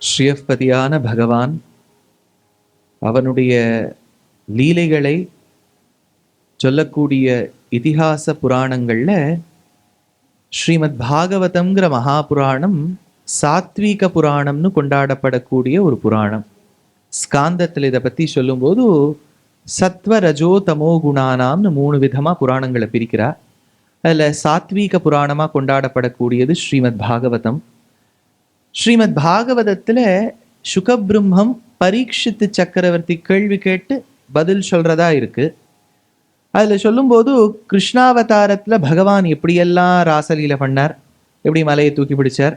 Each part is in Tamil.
ஸ்ரீயப்பதியான பகவான் அவனுடைய லீலைகளை சொல்லக்கூடிய இதிகாச புராணங்கள்ல ஸ்ரீமத் பாகவதம்ங்கிற மகாபுராணம் சாத்வீக புராணம்னு கொண்டாடப்படக்கூடிய ஒரு புராணம். ஸ்காந்தத்தில் இதை பற்றி சொல்லும்போது சத்வ ரஜோ தமோ குணானாம்னு 3 விதமாக புராணங்களை பிரிக்கிறார். அதில் சாத்வீக புராணமாக கொண்டாடப்படக்கூடியது ஸ்ரீமத் பாகவதம். ஸ்ரீமத் பாகவதத்தில் சுகபிரம்மம் பரீட்சித்து சக்கரவர்த்தி கேள்வி கேட்டு பதில் சொல்றதா இருக்கு. அதில் சொல்லும்போது கிருஷ்ணாவதாரத்தில் பகவான் எப்படியெல்லாம் ராசலீலை பண்ணார், எப்படி மலையை தூக்கி பிடிச்சார்,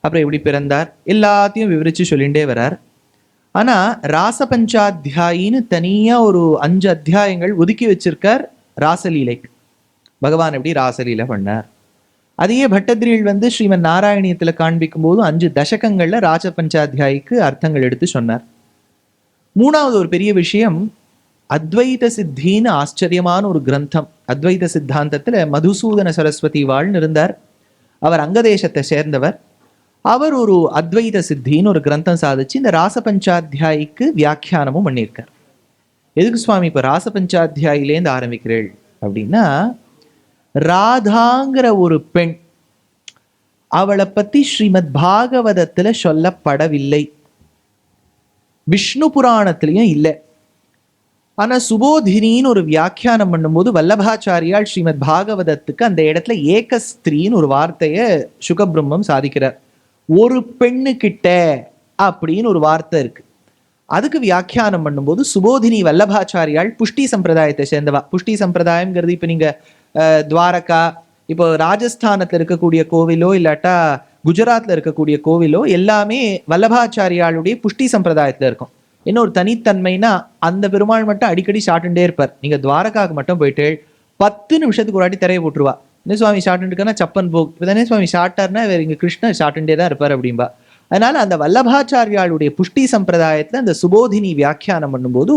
அப்புறம் எப்படி பிறந்தார், எல்லாத்தையும் விவரித்து சொல்லிகிட்டே வரார். ஆனால் ராசபஞ்சாத்தியாயின்னு தனியாக ஒரு 5 அத்தியாயங்கள் ஒதுக்கி வச்சிருக்கார் ராசலீலைக்கு. பகவான் எப்படி ராசலீலை பண்ணார். அதையே பட்டதிரியில் ஸ்ரீமன் நாராயணியத்தில் காண்பிக்கும் போது 5 தசகங்களில் ராசபஞ்சாத்தியாய்க்கு அர்த்தங்கள் எடுத்து சொன்னார். 3வது ஒரு பெரிய விஷயம், அத்வைத சித்தின்னு ஆச்சரியமான ஒரு கிரந்தம். அத்வைத சித்தாந்தத்தில் மதுசூதன சரஸ்வதி வாழ்னு இருந்தார். அவர் அங்கதேசத்தை சேர்ந்தவர். அவர் ஒரு அத்வைத சித்தின்னு ஒரு கிரந்தம் சாதிச்சு இந்த ராசபஞ்சாத்தியாய்க்கு வியாக்கியானமும் பண்ணியிருக்கார். எதுக்கு சுவாமி இப்போ ராசபஞ்சாத்தியாயிலேருந்து ஆரம்பிக்கிறேள் அப்படின்னா, ராதாங்கிற ஒரு பெண், அவளை பற்றி ஸ்ரீமத் பாகவதத்தில் சொல்லப்படவில்லை, விஷ்ணு புராணத்திலையும் இல்லை. ஆனால் சுபோதினின்னு ஒரு வியாக்கியானம் பண்ணும்போது வல்லபாச்சாரியால் ஸ்ரீமத் பாகவதத்துக்கு அந்த இடத்துல ஏகஸ்திரின்னு ஒரு வார்த்தையை சுகபிரம்மம் சாதிக்கிறார். ஒரு பெண்ணுக்கிட்ட அப்படின்னு ஒரு வார்த்தை இருக்கு. அதுக்கு வியாக்கியானம் பண்ணும்போது சுபோதினி வல்லபாச்சாரியால் புஷ்டி சம்பிரதாயத்தை சேர்ந்தவா. புஷ்டி சம்பிரதாயம்ங்கிறது இப்போ நீங்கள் துவாரகா, இப்போ ராஜஸ்தானத்தில் இருக்கக்கூடிய கோவிலோ இல்லாட்டா குஜராத்தில் இருக்கக்கூடிய கோவிலோ எல்லாமே வல்லபாச்சாரியாளுடைய புஷ்டி சம்பிரதாயத்தில் இருக்கும். இன்னொரு தனித்தன்மைனா அந்த பெருமாள் மட்டும் அடிக்கடி சாட்டுண்டே இருப்பார். நீங்கள் துவாரகாவுக்கு மட்டும் போயிட்டு 10 நிமிஷத்துக்கு ஒரு வாட்டி திரையை போட்டுருவா. என்ன சுவாமி ஷாட்டுன்னு இருக்கா, சப்பன் போக் இப்போ தானே சுவாமி ஷாட்டார்னா வேறு இங்கே கிருஷ்ணன் ஷாட்டுண்டே தான் இருப்பார் அப்படின்பா. அதனால அந்த வல்லபாச்சாரியாளுடைய புஷ்டி சம்பிரதாயத்தில் அந்த சுபோதினி வியாக்கியானம் பண்ணும்போது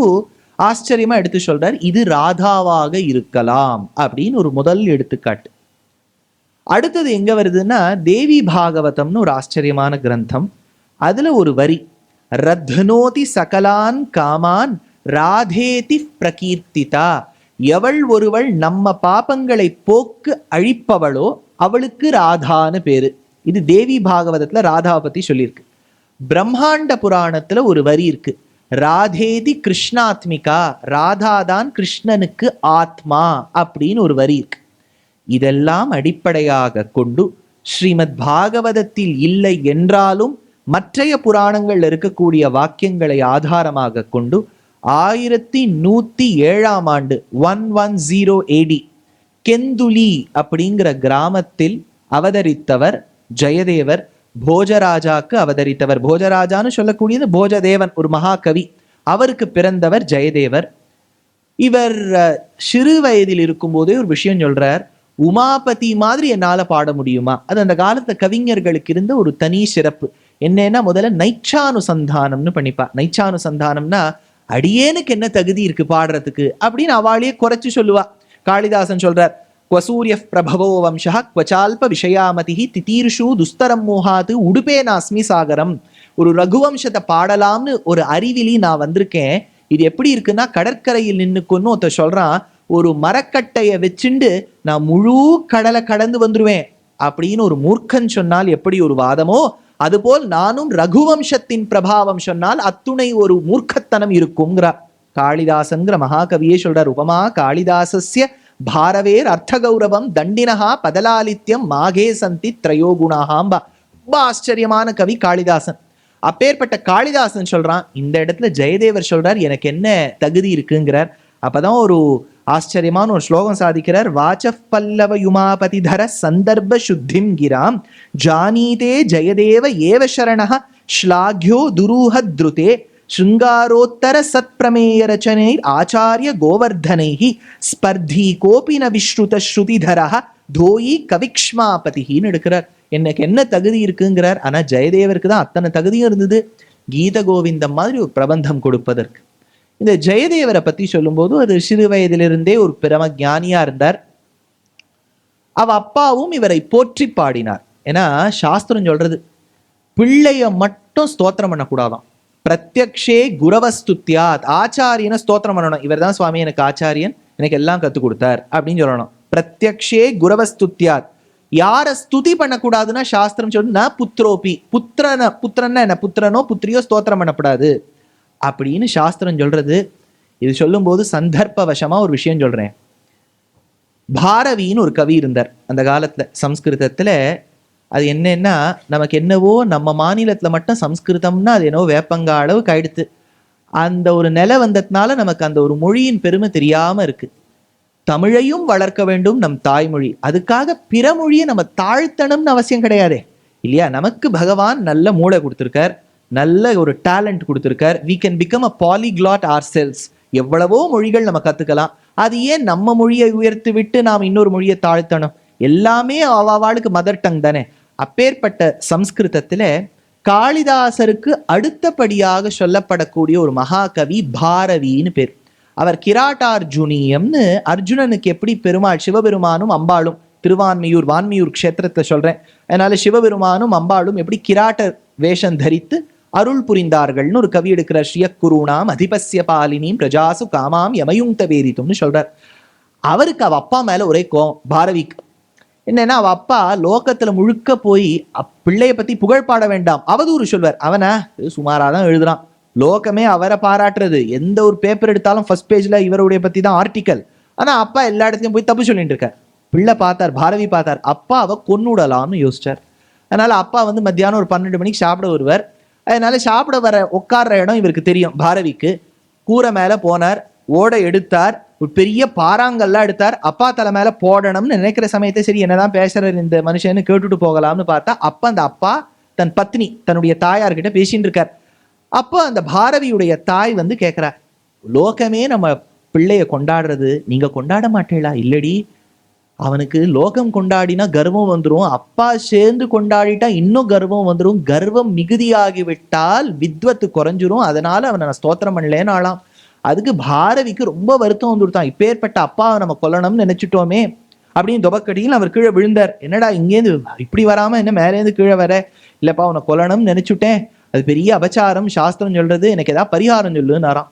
ஆச்சரியமா எடுத்து சொல்றார், இது ராதாவாக இருக்கலாம் அப்படின்னு ஒரு முதல் எடுத்துக்காட்டு. அடுத்தது எங்க வருதுன்னா, தேவி பாகவதம்னு ஒரு ஆச்சரியமான கிரந்தம். அதுல ஒரு வரி, ரத்னோதி சகலான் காமான் ராதேதி பிரகீர்த்திதா. எவள் ஒருவள் நம்ம பாபங்களை போக்கு அழிப்பவளோ அவளுக்கு ராதான்னு பேரு. இது தேவி பாகவதத்துல ராதாவை பத்தி சொல்லியிருக்கு. பிரம்மாண்ட புராணத்துல ஒரு வரி இருக்கு, ராதேதி கிருஷ்ணாத்மிகா, ராதாதான் கிருஷ்ணனுக்கு ஆத்மா அப்படின்னு ஒரு வரி இருக்கு. இதெல்லாம் அடிப்படையாக கொண்டு ஸ்ரீமத் பாகவதத்தில் இல்லை என்றாலும் மற்றைய புராணங்கள் இருக்கக்கூடிய வாக்கியங்களை ஆதாரமாக கொண்டு 1107ஆம் ஆண்டு 110 AD கெந்துலி அப்படிங்கிற கிராமத்தில் அவதரித்தவர் ஜெயதேவர். போஜராஜாக்கு அவதரித்தவர். போஜராஜான்னு சொல்லக்கூடியது போஜதேவன், ஒரு மகாகவி. அவருக்கு பிறந்தவர் ஜெயதேவர். இவர் சிறு வயதில் இருக்கும்போதே ஒரு விஷயம் சொல்றார், உமாபதி மாதிரி என்னால பாட முடியுமா. அது அந்த காலத்து கவிஞர்களுக்கு இருந்த ஒரு தனி சிறப்பு. என்னன்னா, முதல்ல நைச்சானுசந்தானம்னு பண்ணிப்பா. நைச்சானுசந்தானம்னா அடியேனுக்கு என்ன தகுதி இருக்கு பாடுறதுக்கு அப்படின்னு அவளையே குறைச்சு சொல்லுவா. காளிதாசன் சொல்றார், குவசூரிய பிரபவோ வம்சா குவச்சால்ப விஷயாமதி திதீர்ஷு துஸ்தரம் மோகாது உடுப்பே நாஸ்மி சாகரம். ஒரு ரகுவம்சத்தை பாடலாம்னு ஒரு அறிவிலி நான் வந்திருக்கேன். இது எப்படி இருக்குன்னா, கடற்கரையில் நின்னுக்குன்னு ஒருத்த சொல்றான், ஒரு மரக்கட்டைய வச்சுண்டு நான் முழு கடலை கடந்து வந்துருவேன் அப்படின்னு ஒரு மூர்க்கன் சொன்னால் எப்படி ஒரு வாதமோ, அதுபோல் நானும் ரகுவம்சத்தின் பிரபாவம் சொன்னால் அத்துணை ஒரு மூர்க்கத்தனம் இருக்குங்கிறார் காளிதாசன்கிற மகாகவியே சொல்றார். உபமா காளிதாசஸ்ய பாரவேர் அர்த்த கௌரவம் தண்டினஹா பதலாலித்யம் மாகே சந்தி திரையோகுணாஹாம்பா. ரொம்ப ஆச்சரியமான கவி காளிதாசன். அப்பேற்பட்ட காளிதாசன் சொல்றான், இந்த இடத்துல ஜெயதேவர் சொல்றார் எனக்கு என்ன தகுதி இருக்குங்கிறார். அப்பதான் ஒரு ஆச்சரியமான ஒரு ஸ்லோகம் சாதிக்கிறார். வாச்சப் பல்லவ யுமாபதிதர சந்தர்ப்ப சுத்திம் கிராம் ஜானீதே ஜெயதேவ ஏவ சரணஹ ஸ்லாக்யோ துரூஹத்ருதே ஸ்ருங்காரோத்தர சத்பிரமேய ரச்சனை ஆச்சாரிய கோவர்தனைஹி ஸ்பர்தி கோபின விஸ்ருத ஸ்ருதிதரஹ தோயி கவிக்ஷ்மாபதின்னு எடுக்கிறார். எனக்கு என்ன தகுதி இருக்குங்கிறார். ஆனா ஜெயதேவருக்கு தான் அத்தனை தகுதியும் இருந்தது, கீத கோவிந்தம் மாதிரி ஒரு பிரபந்தம் கொடுப்பதற்கு. இந்த ஜெயதேவரை பத்தி சொல்லும்போது, அது சிறு வயதிலிருந்தே ஒரு பிரம ஞானியா இருந்தார். அவ அப்பாவும் இவரை போற்றி பாடினார். ஏன்னா சாஸ்திரம் சொல்றது, பிள்ளைய மட்டும் மட்டும் ஸ்தோத்திரம் பண்ணக்கூடாதாம். பிரத்யக்ஷே குரவஸ்துத்யாத், ஆச்சாரியனை ஸ்தோத்திரம் பண்ணணும். இவர் தான் சுவாமி எனக்கு ஆச்சாரியன், எனக்கு எல்லாம் கற்றுக் கொடுத்தார் அப்படின்னு சொல்லணும். பிரத்யக்ஷே குரவஸ்துத்யாத். யாரை ஸ்துதி பண்ணக்கூடாதுன்னா சாஸ்திரம் சொல்லு, ந புத்திரோபி, புத்திரன்னா என்ன, புத்திரனோ புத்திரியோ ஸ்தோத்திரம் பண்ணக்கூடாது அப்படின்னு சாஸ்திரம் சொல்றது. இது சொல்லும் போது சந்தர்ப்பவசமா ஒரு விஷயம் சொல்றேன். பாரவின்னு ஒரு கவி இருந்தார் அந்த காலத்துல சம்ஸ்கிருதத்துல. அது என்னன்னா, நமக்கு என்னவோ நம்ம மாநிலத்துல மட்டும் சம்ஸ்கிருதம்னா அது என்னவோ வேப்பங்கா அளவுக்கு ஆயிடுத்து. அந்த ஒரு நிலை வந்ததுனால நமக்கு அந்த ஒரு மொழியின் பெருமை தெரியாம இருக்கு. தமிழையும் வளர்க்க வேண்டும் நம் தாய்மொழி, அதுக்காக பிற மொழியை நம்ம தாழ்த்தணும்னு அவசியம் கிடையாதே இல்லையா. நமக்கு பகவான் நல்ல மூளை கொடுத்துருக்கார், நல்ல ஒரு டேலண்ட் கொடுத்துருக்கார். we can become a polyglot ourselves. எவ்வளவோ மொழிகள் நம்ம கத்துக்கலாம். அது ஏன் நம்ம மொழியை உயர்த்தி விட்டு நாம் இன்னொரு மொழியை தாழ்த்தணும்? எல்லாமே அவாளுக்கு மதர் டங் தானே. அப்பேற்பட்ட சம்ஸ்கிருதத்துல காளிதாசருக்கு அடுத்தபடியாக சொல்லப்படக்கூடிய ஒரு மகாகவி பாரவின்னு பேர். அவர் கிராட்டார்ஜுனியம்னு, அர்ஜுனனுக்கு எப்படி பெருமாள் சிவபெருமானும் அம்பாளும், திருவான்மியூர் வான்மியூர் க்ஷேத்திரத்தை சொல்றேன், அதனால சிவபெருமானும் அம்பாளும் எப்படி கிராட்ட வேஷம் தரித்து அருள் புரிந்தார்கள்னு ஒரு கவி எடுக்கிறார். ஸ்ரீயக்குருணாம் அதிபஸ்ய பாலினியும் பிரஜாசு காமாம் யமயுங்க வேதித்தும்னு சொல்றார். அவருக்கு அவ அப்பா மேல ஒரே கோவம் பாரவிக்கு. என்னன்னா, அவ அப்பா லோகத்துல முழுக்க போய் பிள்ளைய பத்தி புகழ் பாட வேண்டாம், அவதூறு சொல்வார். அவனை சுமாராதான் எழுதுறான், லோகமே அவரை பாராட்டுறது, எந்த ஒரு பேப்பர் எடுத்தாலும் ஃபர்ஸ்ட் பேஜ்ல இவருடைய பத்தி தான் ஆர்டிக்கல். ஆனா அப்பா எல்லா இடத்துலயும் போய் தப்பு சொல்லிட்டு இருக்கார். பிள்ளை பார்த்தார், பாரவி பார்த்தார், அப்பா அவ கொன்னுடலாம்னு யோசிச்சார். அதனால அப்பா மத்தியானம் ஒரு 12 மணிக்கு சாப்பிட வருவார். அதனால சாப்பிட வர உட்கார்ற இடம் இவருக்கு தெரியும் பாரவிக்கு. கூரை மேல போனார், ஓடை எடுத்தார், ஒரு பெரிய பாறாங்கல்லாம் எடுத்தார், அப்பா தலை மேல போடணும்னு நினைக்கிற சமயத்தை சரி என்னதான் பேசுறாரு இந்த மனுஷன்னு கேட்டுட்டு போகலாம்னு பார்த்தா, அப்ப அந்த அப்பா தன் பத்னி தன்னுடைய தாயார்கிட்ட பேசிட்டு இருக்கார். அப்போ அந்த பாரவியுடைய தாய் கேட்கிறார், லோகமே நம்ம பிள்ளைய கொண்டாடுறது, நீங்க கொண்டாட மாட்டீங்களா? இல்லடி, அவனுக்கு லோகம் கொண்டாடினா கர்வம் வந்துடும், அப்பா சேர்ந்து கொண்டாடிட்டா இன்னும் கர்வம் வந்துடும், கர்வம் மிகுதியாகிவிட்டால் வித்வத்து குறைஞ்சிரும், அதனால அவனை நான் ஸ்தோத்திரம் பண்ணலேன்னு ஆளாம். அதுக்கு பாரவிக்கு ரொம்ப வருத்தம் வந்துருத்தான், இப்பேற்பட்ட அப்பாவை நம்ம கொல்லணும்னு நினைச்சிட்டோமே அப்படின்னு துபக்கடியில் அவர் கீழே விழுந்தார். என்னடா இங்கேருந்து இப்படி வராம என்ன மேலேருந்து கீழே வர? இல்லப்பா அவனை கொல்லணும்னு நினைச்சுட்டேன், அது பெரிய அபச்சாரம், சாஸ்திரம் சொல்றது, எனக்கு ஏதாவது பரிகாரம் சொல்லுன்னாராம்.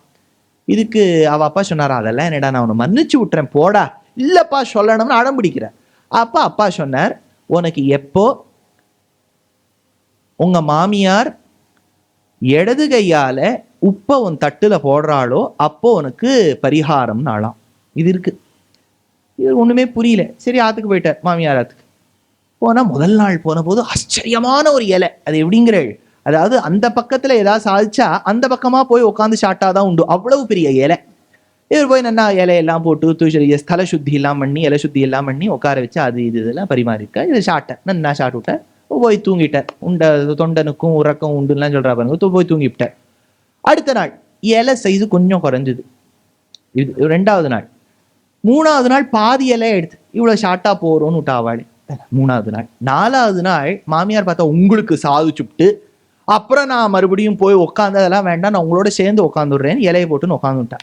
இதுக்கு அவ அப்பா சொன்னாரா, அதெல்லாம் என்னடா நான் உன்னை மன்னிச்சு விட்டுறேன் போடா. இல்லப்பா சொல்லணும்னு அடம் பிடிக்கிற. அப்பா சொன்னார், உனக்கு எப்போ உங்க மாமியார் இடது கையால உப்ப உன் தட்டுல போடுறாளோ அப்போ உனக்கு பரிகாரம் நாளாம். இது இருக்கு. இது ஒண்ணுமே புரியல. சரி ஆத்துக்கு போயிட்டார், மாமியார் ஆத்துக்கு போனா முதல் நாள் போன போது ஆச்சரியமான ஒரு இலை. அது எப்படிங்கிற, அதாவது அந்த பக்கத்துல ஏதாவது சாதிச்சா அந்த பக்கமா போய் உட்காந்து சாட்டாதான் உண்டு, அவ்வளவு பெரிய இலை. இவர் போய் நல்லா இலையெல்லாம் போட்டு ஸ்தல சுத்தி எல்லாம் பண்ணி இலை சுத்தி எல்லாம் பண்ணி உட்கார வச்சு அது இதெல்லாம் பரிமாறிருக்கா. இதை சாப்பிட்டேன், நல்லா சாப்பிட்டு விட்டார், போய் தூங்கிட்டார். தொண்டனுக்கும் உறக்கம் உண்டுலாம் சொல்றா பாருங்க, போய் தூங்கிவிட்டார். அடுத்த நாள் இலை சைஸு கொஞ்சம் குறைஞ்சுது. இது 2வது நாள். 3வது நாள் பாதி இலையை எடுத்து இவ்வளவு ஷார்ட்டா போறோம்னு விட்டா அவள். 3வது நாள். 4வது நாள் மாமியார் பார்த்தா உங்களுக்கு சாதிச்சுட்டு, அப்புறம் நான் மறுபடியும் போய் உட்காந்து அதெல்லாம் வேண்டாம், நான் உங்களோட சேர்ந்து உட்காந்துடுறேன்னு இலையை போட்டுன்னு உட்காந்துட்டா.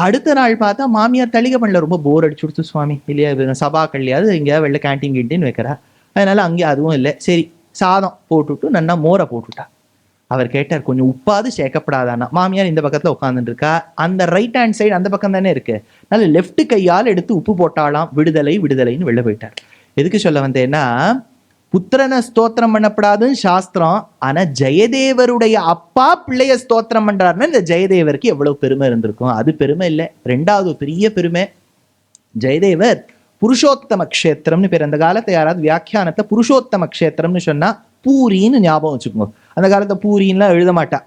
அடுத்த நாள் பார்த்தா மாமியார் தளிகை பண்ணல, ரொம்ப போர் அடிச்சு கொடுத்து சுவாமி இல்லையா, சபா கல்யாவது இங்கே வெளில கேன்டீன் கிண்டீன் வைக்கிறா, அதனால அங்கே அதுவும் இல்லை. சரி சாதம் போட்டுவிட்டு நல்லா மோரை போட்டுவிட்டா. அவர் கேட்டார், கொஞ்சம் உப்பாது சேர்க்கப்படாதானா? மாமியார் இந்த பக்கத்துல உட்காந்துட்டு இருக்கா, அந்த ரைட் ஹேண்ட் சைடு அந்த பக்கம் தானே இருக்கு, நல்ல லெஃப்ட் கையால் எடுத்து உப்பு போட்டாலாம், விடுதலை விடுதலைன்னு வெளில போயிட்டார். எதுக்கு சொல்ல வந்தேன்னா, புத்திரனை ஸ்தோத்திரம் பண்ணப்படாதுன்னு சாஸ்திரம், ஆனா ஜெயதேவருடைய அப்பா பிள்ளைய ஸ்தோத்திரம் பண்றாருன்னா இந்த ஜெயதேவருக்கு எவ்வளவு பெருமை இருந்திருக்கும். அது பெருமை இல்லை. 2வது பெரிய பெருமை, ஜெயதேவர் புருஷோத்தம க்ஷேத்திரம்னு பேர். அந்த காலத்தை யாராவது வியாக்கியானத்தை புருஷோத்தம க்ஷேத்திரம்னு சொன்னா பூரின்னு ஞாபகம் வச்சுக்கோங்க. அந்த காலத்தை பூரின்லாம் எழுத மாட்டா,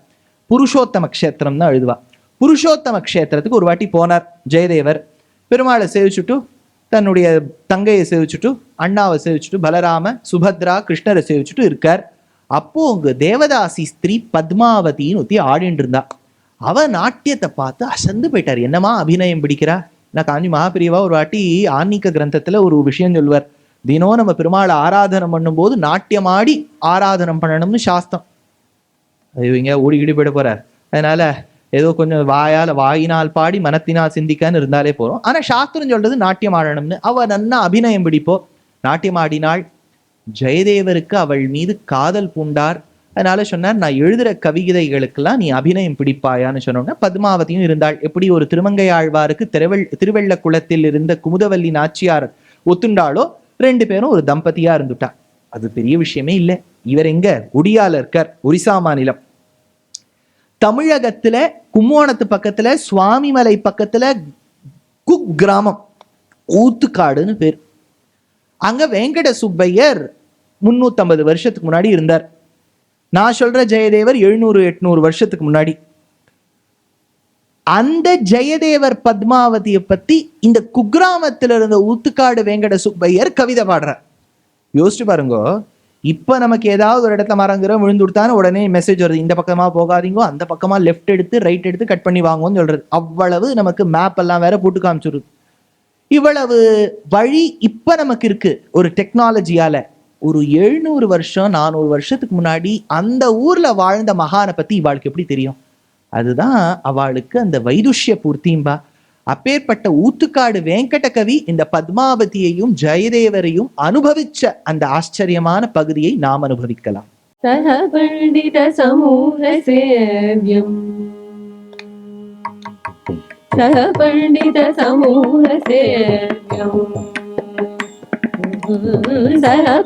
புருஷோத்தம க்ஷேத்திரம் தான் எழுதுவா. புருஷோத்தம க்ஷேத்திரத்துக்கு ஒரு வாட்டி போனார் ஜெயதேவர். பெருமாளை சேவிச்சுட்டு, தன்னுடைய தங்கையை சேவிச்சுட்டு, அண்ணாவை சேவிச்சுட்டு, பலராம சுபத்ரா கிருஷ்ணரை சேவிச்சுட்டு இருக்கார். அப்போ உங்க தேவதாசி ஸ்திரீ பத்மாவதின்னு ஒத்தி ஆடிட்டு இருந்தா. அவ நாட்டியத்தை பார்த்து அசந்து போயிட்டார். என்னமா அபிநயம் பிடிக்கிறா. நான் காஞ்சி மகாபிரிவா ஒரு வாட்டி ஆன்மீக கிரந்தத்துல ஒரு விஷயம் சொல்வார், தினம் நம்ம பெருமாளை ஆராதனம் பண்ணும் போது நாட்டியம் ஆடி ஆராதனம் பண்ணணும்னு சாஸ்திரம். அது இங்க ஓடிக்கிட்டு போயிட போறார். அதனால ஏதோ கொஞ்சம் வாயினால் பாடி மனத்தினால் சிந்திக்கான்னு இருந்தாலே போறோம். ஆனா சாஸ்திரம் சொல்றது நாட்டியம் ஆடணும்னு. அவ நன்னா அபிநயம் பிடிப்போ, நாட்டியம் ஆடினாள். ஜெயதேவருக்கு அவள் மீது காதல் பூண்டார். அதனால சொன்னார், நான் எழுதுற கவிதைகளுக்கெல்லாம் நீ அபிநயம் பிடிப்பாயான்னு சொன்னோம்னா பத்மாவதியும் இருந்தாள். எப்படி ஒரு திருமங்கை ஆழ்வாருக்கு திருவெள்ள குளத்தில் இருந்த குமுதவல்லி நாச்சியார் ஒத்துண்டாளோ, 2 பேரும் ஒரு தம்பதியா இருந்துட்டா. அது பெரிய விஷயமே இல்லை. இவர் எங்க ஒடியால இருக்கார், ஒரிசா மாநிலம். தமிழகத்துல கும்போணத்து பக்கத்துல சுவாமிமலை பக்கத்துல குக் கிராமம், ஊத்துக்காடுன்னு பேர். அங்க வெங்கட சுப்பையர் 350 வருஷத்துக்கு முன்னாடி இருந்தார். நான் சொல்ற ஜெயதேவர் 700-800 வருஷத்துக்கு முன்னாடி. அந்த ஜெயதேவர் பத்மாவதியை பத்தி இந்த குக்கிராமத்தில் இருந்த ஊத்துக்காடு வெங்கட சுப்பையர் கவிதை பாடுறார். யோசிச்சு பாருங்க, இப்ப நமக்கு ஏதாவது ஒரு இடத்துல மரங்கிற விழுந்து கொடுத்தானே உடனே மெசேஜ் வருது, இந்த பக்கமா போகாதீங்க, அந்த பக்கமா லெஃப்ட் எடுத்து ரைட் எடுத்து கட் பண்ணி வாங்குவோம்னு சொல்றது. அவ்வளவு நமக்கு மேப் எல்லாம் வேற போட்டு காமிச்சிருது. இவ்வளவு வழி இப்ப நமக்கு இருக்கு ஒரு டெக்னாலஜியால. ஒரு 700 வருஷம் 400 வருஷத்துக்கு முன்னாடி அந்த ஊர்ல வாழ்ந்த மகானை பத்தி இவாளுக்கு எப்படி தெரியும்? அதுதான் அவளுக்கு அந்த வைதுஷ்ய பூர்த்திம்பா. அப்பேற்பட்ட ஊத்துக்காடு வெங்கட கவி இந்த பத்மாவதியையும் ஜெயதேவரையும் அனுபவிச்ச அந்த ஆச்சரியமான பகுதியை நாம் அனுபவிக்கலாம். பண்டித சமூக சேவ்யம் பண்டித சமூக சேவ்யம்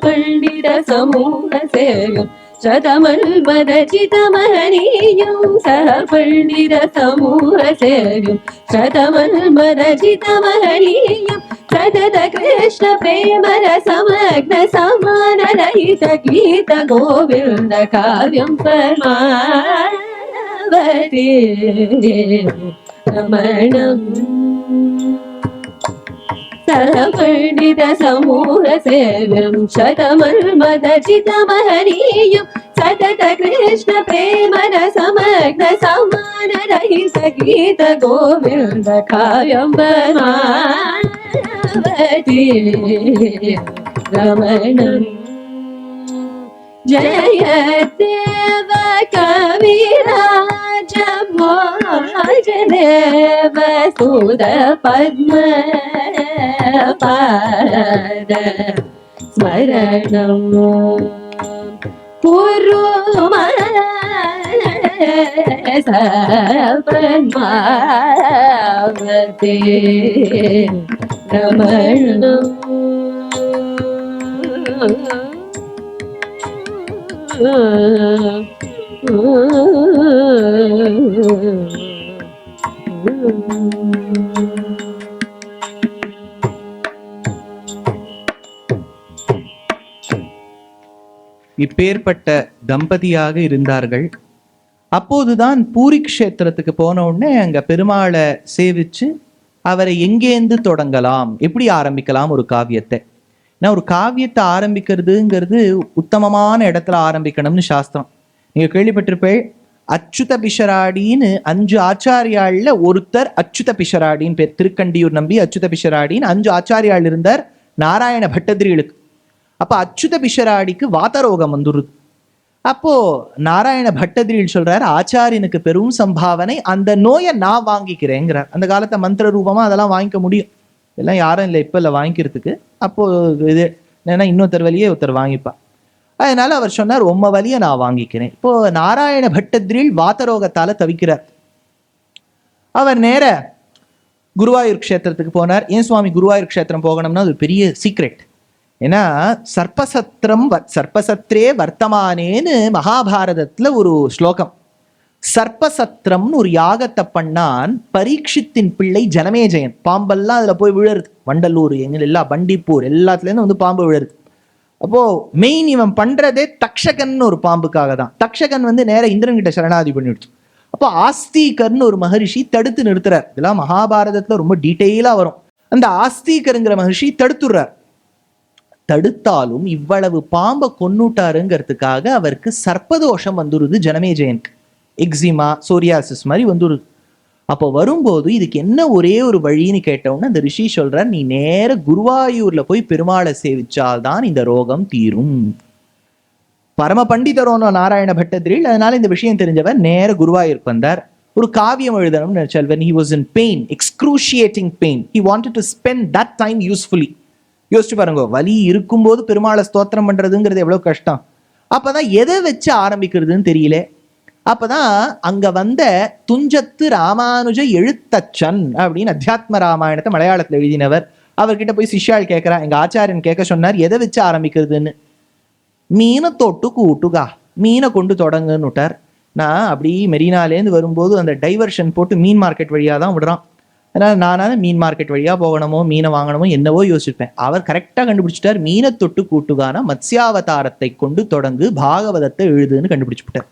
பண்டித சமூக சேவ்யம் शतमल्परचितमहनीयं सह पण्डित समूह सेव्यं शतमल्परचितमहनीयं सतत कृष्ण प्रेम रसमग्न समानरहित गीत गोविन्द काव्यं परमावती रमणम् पण्डित समूह सेव्यं शतमल्परचितमहनीयं सतत कृष्ण प्रेम रसमग्न समानरहित गीत गोविन्द काव्यं परमावती रमणम् जयदेव कविराज भोजदेव सुद पद्म पाद स्मरणं कुरु पद्मावती रमणम् இப்பேற்பட்ட தம்பதியாக இருந்தார்கள். அப்போதுதான் பூரி க்ஷேத்திரத்துக்கு போன உடனே அங்க பெருமாளை சேவிச்சு அவரை எங்கேந்து தொடங்கலாம், எப்படி ஆரம்பிக்கலாம் ஒரு காவியத்தை. ஏன்னா ஒரு காவியத்தை ஆரம்பிக்கிறதுங்கிறது உத்தமமான இடத்துல ஆரம்பிக்கணும்னு சாஸ்திரம். நீங்க கேள்விப்பட்டிருப்பேள், அச்சுத பிஷராடின்னு 5 ஆச்சாரியாள்ல ஒருத்தர் அச்சுத பிஷராடின்னு பேர். திருக்கண்டியூர் நம்பி அச்சுத பிஷராடின்னு 5 ஆச்சாரியாள் இருந்தார் நாராயண பட்டதிரிகளுக்கு. அப்ப அச்சுத பிஷராடிக்கு வாதரோகம் வந்துருது. அப்போ நாராயண பட்டதிரிகள் சொல்றாரு, ஆச்சாரியனுக்கு பெரும் சம்பாவனை, அந்த நோயை நான் வாங்கிக்கிறேங்கிறார். அந்த காலத்தை மந்திர ரூபமா அதெல்லாம் வாங்கிக்க முடியும், இதெல்லாம் யாரும் இல்லை இப்ப இல்லை வாங்கிக்கிறதுக்கு. அப்போ இது ஏன்னா இன்னொருத்தர் வழியே ஒருத்தர் வாங்கிப்பா. அதனால அவர் சொன்னார், உம்ம வழியை நான் வாங்கிக்கிறேன். இப்போ நாராயண பட்டதிரில் வாதரோகத்தால தவிக்கிறார். அவர் நேர குருவாயூர் க்ஷேத்திரத்துக்கு போனார். ஏன் சுவாமி குருவாயூர் க்ஷேத்திரம் போகணும்னா அது பெரிய சீக்ரெட். ஏன்னா சர்ப்பசத்ரே வர்த்தமானேன்னு மகாபாரதத்துல ஒரு ஸ்லோகம். சர்ப்பசத்திரம்னு ஒரு யாகத்தை பண்ணான் பரீட்சித்தின் பிள்ளை ஜனமேஜயன். பாம்பெல்லாம் அதுல போய் விழுறது, வண்டலூர் எங்க எல்லா பண்டிப்பூர் எல்லாத்துலேருந்து வந்து பாம்பு விழுறது. அப்போ மெயின் இவன் பண்றதே தக்ஷகன் ஒரு பாம்புக்காக தான். தக்ஷகன் வந்து நேர இந்திரன் கிட்ட சரணாதி பண்ணிடுச்சு. அப்போ ஆஸ்திகர்னு ஒரு மகரிஷி தடுத்து நிறுத்துறார். இதெல்லாம் மகாபாரதத்துல ரொம்ப டீட்டெயிலா வரும். அந்த ஆஸ்திகருங்கிற மகரிஷி தடுத்துடுறார். தடுத்தாலும் இவ்வளவு பாம்பை கொன்னுட்டாருங்கிறதுக்காக அவருக்கு சர்ப்பதோஷம் வந்துருது ஜனமேஜயனுக்கு. எக்ஸிமா சோரியாசிஸ் மாதிரி வந்துருது. அப்போ வரும்போது இதுக்கு என்ன ஒரே ஒரு வழின்னு கேட்டவுடனே அந்த ரிஷி சொல்றார், நீ நேர குருவாயூர்ல போய் பெருமாளை சேவிச்சால்தான் இந்த ரோகம் தீரும். பரம பண்டிதரோனோ நாராயண பட்டதிரில். அதனால இந்த விஷயம் தெரிஞ்சவர் நேர குருவாயூருக்கு வந்தார். ஒரு காவியம் எழுதணும்னு நினைச்சால். when he was in pain, excruciating pain, he wanted to spend that time usefully. யோசிச்சு பாருங்க, வலி இருக்கும்போது பெருமாளை ஸ்தோத்திரம் பண்றதுங்கிறது எவ்வளவு கஷ்டம். அப்பதான் எதை வச்சு ஆரம்பிக்கிறதுன்னு தெரியல. அப்பதான் அங்க வந்த துஞ்சத்து ராமானுஜ எழுத்தச்சன் அப்படின்னு அத்தியாத்ம ராமாயணத்தை மலையாளத்துல எழுதினவர், அவர்கிட்ட போய் சிஷ்யாள் கேட்கிறா, எங்க ஆச்சாரியன் கேட்க சொன்னார் எதை வச்சு ஆரம்பிக்கிறதுன்னு. மீனை தொட்டு கூட்டுகா, மீனை கொண்டு தொடங்குன்னு விட்டார். நான் அப்படி மெரினாலேருந்து வரும்போது அந்த டைவர்ஷன் போட்டு மீன் மார்க்கெட் வழியாக தான் விடுறான். அதனால் நானாவது மீன் மார்க்கெட் வழியாக போகணுமோ மீனை வாங்கணுமோ என்னவோ யோசிச்சிருப்பேன். அவர் கரெக்டாக கண்டுபிடிச்சிட்டார், மீனை தொட்டு கூட்டுகான மத்ஸ்யாவதாரத்தை கொண்டு தொடங்கு, பாகவதத்தை எழுதுன்னு கண்டுபிடிச்சு விட்டார்.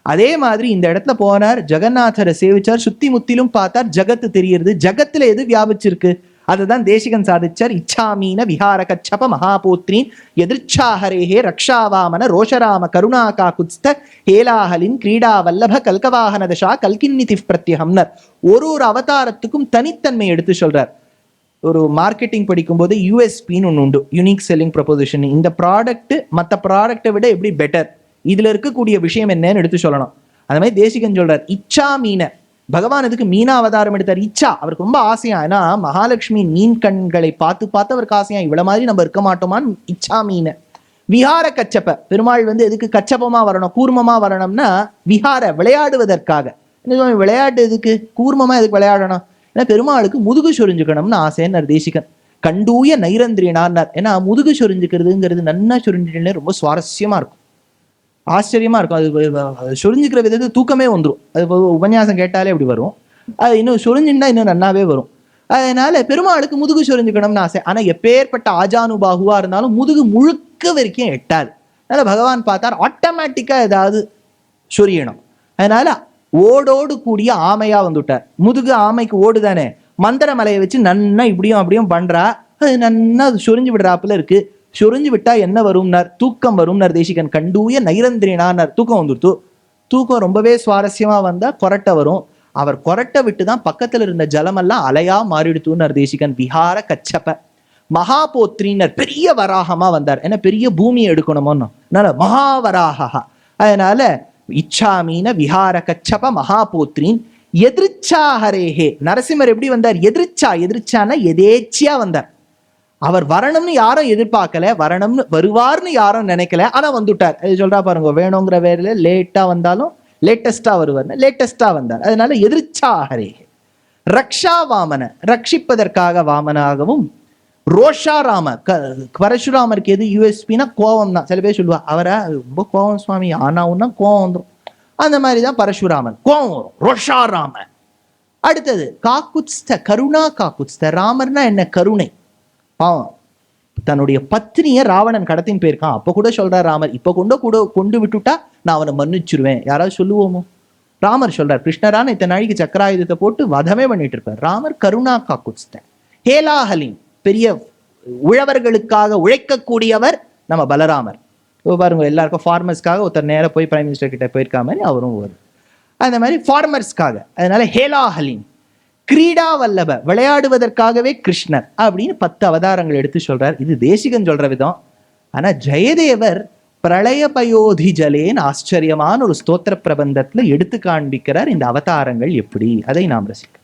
அதே மாதிரி இந்த இடத்துல போனார், ஜெகநாதரை சேவிச்சார், சுத்தி முத்திலும் பார்த்தார், ஜகத்து தெரியுது. ஜகத்துல எது வியாபிச்சிருக்கு அதுதான் தேசிகன் சாதிச்சார். இச்சாமீன விஹார கச்சப மகாபோத்ரீன் எதிர்ச்சாஹரேஹே ரக்ஷாவாமன ரோஷராம கருணாகா குத்ஸ்த ஹேலாஹலின் கிரீடா வல்லப கல்கவாகன தசா கல்கின்னிதி பிரத்யஹம்னர். ஒரு அவதாரத்துக்கும் தனித்தன்மை எடுத்து சொல்றார். ஒரு மார்க்கெட்டிங் படிக்கும்போது யூஎஸ்பின்னு ஒன்று உண்டு, யூனிக் செல்லிங் ப்ரொபோசிஷன். இந்த ப்ராடக்ட் மற்ற ப்ராடக்டை விட எப்படி பெட்டர், இதுல இருக்கக்கூடிய விஷயம் என்னன்னு எடுத்து சொல்லணும். அந்த மாதிரி தேசிகன் சொல்றார், இச்சா மீன, பகவான் இதுக்கு மீனா அவதாரம் எடுத்தார். இச்சா அவருக்கு ரொம்ப ஆசையா, ஏன்னா மகாலட்சுமி மீன் கண்களை பார்த்து பார்த்து அவருக்கு ஆசையா, இவ்வளவு மாதிரி நம்ம இருக்க மாட்டோமான்னு. இச்சா மீன விஹார கச்சப்ப, பெருமாள் எதுக்கு கச்சபமா வரணும், கூர்மமா வரணும்னா விஹார விளையாடுவதற்காக. விளையாட்டு எதுக்கு, கூர்மமா எதுக்கு விளையாடணும், ஏன்னா பெருமாளுக்கு முதுகு சொரிஞ்சுக்கணும்னு ஆசைன்னு தேசிகன். கண்டூய நைரந்திரினார்னார். ஏன்னா முதுகு சொரிஞ்சுக்கிறதுங்கிறது நன்னா சொரிஞ்சுட்டே ரொம்ப சுவாரஸ்யமா இருக்கும், ஆச்சரியமா இருக்கும். அது சொரிஞ்சுக்கிற விதத்தை தூக்கமே வந்துடும். அது உபன்யாசம் கேட்டாலே அப்படி வரும். அது இன்னும் சொரிஞ்சுன்னா இன்னும் நன்னாவே வரும். அதனால பெருமாளுக்கு முதுகு சொரிஞ்சுக்கணும்னு ஆசை. ஆனா எப்பேற்பட்ட ஆஜானுபாகுவா இருந்தாலும் முதுகு முழுக்க வரைக்கும் எட்டாது. அதனால பகவான் பார்த்தார், ஆட்டோமேட்டிக்கா ஏதாவது சொரியணும். அதனால ஓடோடு கூடிய ஆமையா வந்துட்டார். முதுகு ஆமைக்கு ஓடு தானே, மந்திர மலையை வச்சு நன்னா இப்படியும் அப்படியும் பண்றா, அது நன்னா சொரிஞ்சு விடுறாப்புல இருக்கு. சொரிஞ்சு விட்டா என்ன வரும்னார், தூக்கம் வரும்னார் தேசிகன். கண்டூய நைரந்திரினார், தூக்கம் வந்துடுத்து. தூக்கம் ரொம்பவே சுவாரஸ்யமா வந்தா கொரட்டை வரும். அவர் கொரட்டை விட்டுதான் பக்கத்துல இருந்த ஜலமெல்லாம் அலையா மாறிடுத்துன்னார் தேசிகன். விஹார கச்சப்ப மகாபோத்ரின்னர், பெரிய வராகமா வந்தார். ஏன்னா பெரிய பூமியை எடுக்கணுமோன்னு, அதனால மகாவராகா. அதனால இச்சாமீன விஹார கச்சப மகாபோத்ரின் எதிர்ச்சாஹரேஹே. நரசிம்மர் எப்படி வந்தார், எதிர்ச்சானா எதேச்சியா வந்தார். அவர் வரணும்னு யாரும் எதிர்பார்க்கல, வரணும்னு வருவார்னு யாரும் நினைக்கல, ஆனா வந்துட்டார். அது சொல்றா பாருங்க, வேணுங்கிற வேலையில லேட்டா வந்தாலும் லேட்டஸ்டா வருவார், லேட்டஸ்டா வந்தார். அதனால எதிர்ச்சாஹரே. ரக்ஷா வாமன, ரட்சிப்பதற்காக வாமனாகவும். ரோஷாராம, பரசுராமருக்கு எது யூஎஸ்பின்னா கோவம் தான். சில பேர் சொல்லுவா, அவரை ரொம்ப கோவம் சுவாமி, ஆனாவுன்னா கோவம் வந்துடும். அந்த மாதிரிதான் பரசுராமன், கோவம் வரும். ரோஷாராம. அடுத்தது காக்குத்ஸ்த, கருணா காக்குத்ஸ்த. ராமர்னா என்ன, கருணை. பாவம், தன்னுடைய பத்னியை ராவணன் கடத்தின்னு போயிருக்கான். அப்ப கூட சொல்றார் ராமர், இப்ப கொண்டு விட்டுட்டா நான் அவனை மன்னிச்சிருவேன். யாராவது சொல்லுவோமோ? ராமர் சொல்றார், கிருஷ்ணரான இத்தனை நாளைக்கு சக்கராயுதத்தை போட்டு வதமே பண்ணிட்டு இருப்பார். ராமர் கருணா காக்குத்ஸ்த. ஹேலாஹலின், பெரிய உழவர்களுக்காக உழைக்கக்கூடியவர் நம்ம பலராமர். பாருங்க, எல்லாருக்கும் ஃபார்மர்ஸ்க்காக ஒருத்தர் நேரம் போய் பிரைம் மினிஸ்டர் கிட்ட போயிருக்கா மாதிரி அவரும் வரும். அந்த மாதிரி ஃபார்மர்ஸ்க்காக. அதனால ஹேலாஹலின். கிரீடா வல்லப, விளையாடுவதற்காகவே கிருஷ்ணர் அப்படின்னு 10 அவதாரங்கள் எடுத்து சொல்றார். இது தேசிகன் சொல்ற விதம். ஆனா ஜெயதேவர் பிரளய பயோதி ஜலேன் ஆச்சரியமான ஒரு ஸ்தோத்திர பிரபந்தத்துல எடுத்து காண்பிக்கிறார் இந்த அவதாரங்கள் எப்படி, அதை நாம் ரசிக்கலாம்.